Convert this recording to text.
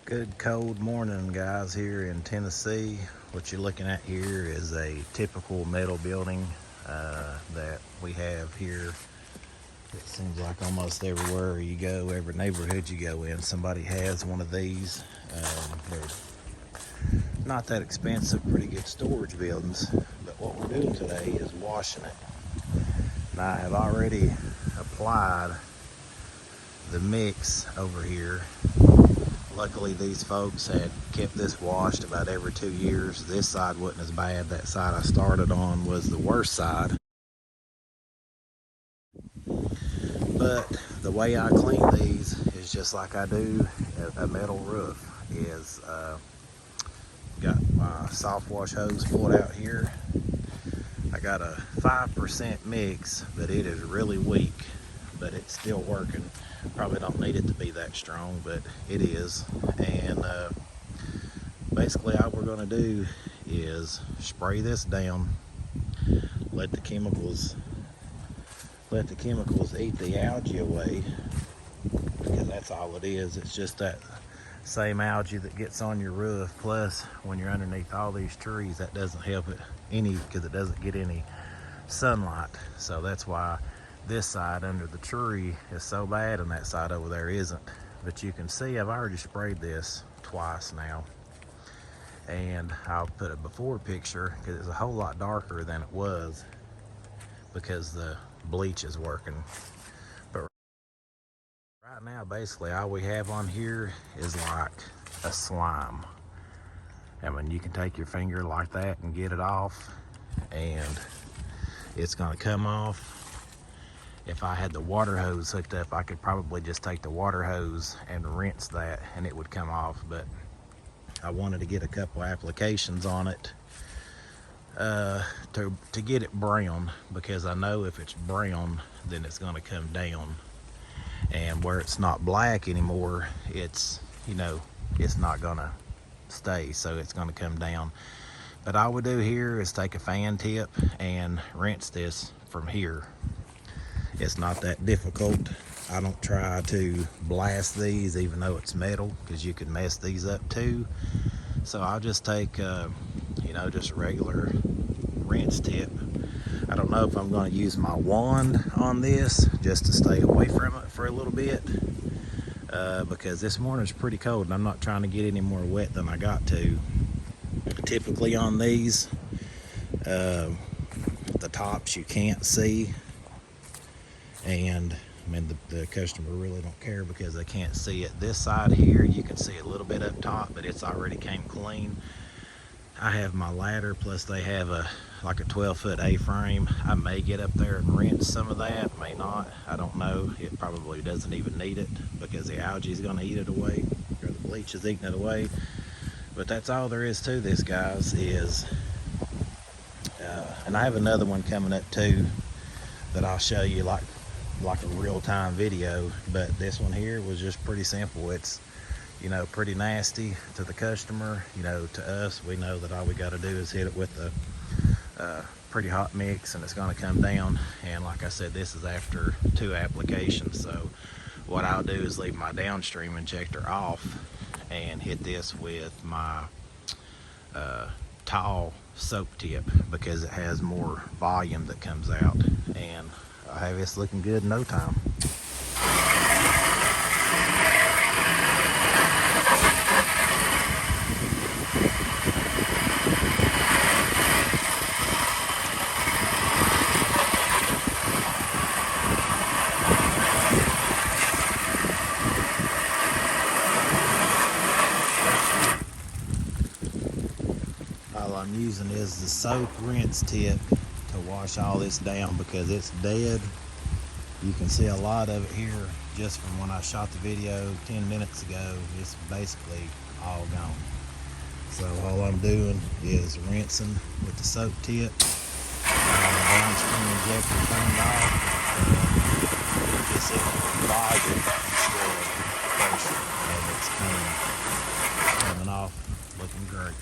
Good cold morning, guys, here in Tennessee. What you're looking at here is a typical metal building that we have here. It seems like almost everywhere you go, every neighborhood you go in, somebody has one of these. They're not that expensive, pretty good storage buildings. But what we're doing today is washing it. Now, I have already applied the mix over here. Luckily, these folks had kept this washed about every 2 years. This side wasn't as bad. That side I started on was the worst side. But the way I clean these is just like I do a metal roof. Is got my soft wash hose pulled out here. I got a 5% mix, but it is really weak, but it's still working. Probably don't need it to be that strong, but it is. And basically all we're going to do is spray this down, let the chemicals eat the algae away, because that's all it is. It's just that same algae that gets on your roof, plus when you're underneath all these trees, that doesn't help it any, because it doesn't get any sunlight. So that's why this side under the tree is so bad and that side over there isn't. But you can see I've already sprayed this twice now, and I'll put a before picture because it's a whole lot darker than it was because the bleach is working. But right now, basically all we have on here is like a slime. I mean, you can take your finger like that and get it off, and it's going to come off. If I had the water hose hooked up, I could probably just take the water hose and rinse that and it would come off. But I wanted to get a couple applications on it to get it brown, because I know if it's brown, then it's going to come down. And where it's not black anymore, it's, you know, it's not going to stay, so it's going to come down. But all we do here is take a fan tip and rinse this from here. It's not that difficult. I don't try to blast these, even though it's metal, because you can mess these up too. So I'll just take, you know, just a regular rinse tip. I don't know if I'm going to use my wand on this just to stay away from it for a little bit, because this morning's pretty cold and I'm not trying to get any more wet than I got to. Typically on these, the tops you can't see. And I mean, the customer really don't care because they can't see it. This side here, you can see a little bit up top, but it's already came clean. I have my ladder, plus they have like a 12-foot A-frame. I may get up there and rinse some of that, may not. I don't know. It probably doesn't even need it because the algae is going to eat it away, or the bleach is eating it away. But that's all there is to this, guys. And I have another one coming up too that I'll show you like a real-time video, but this one here was just pretty simple. It's, you know, pretty nasty to the customer. You know, to us, we know that all we got to do is hit it with a pretty hot mix and it's going to come down. And like I said, this is after 2 applications, so what I'll do is leave my downstream injector off and hit this with my tall soap tip, because it has more volume that comes out, and I'll have this looking good in no time. All I'm using is the soap rinse tip to wash all this down, because it's dead. You can see a lot of it here just from when I shot the video 10 minutes ago. It's basically all gone. So all I'm doing is rinsing with the soap tip. The downstream injector turned off. It's in volume pressure, and it's coming off looking great.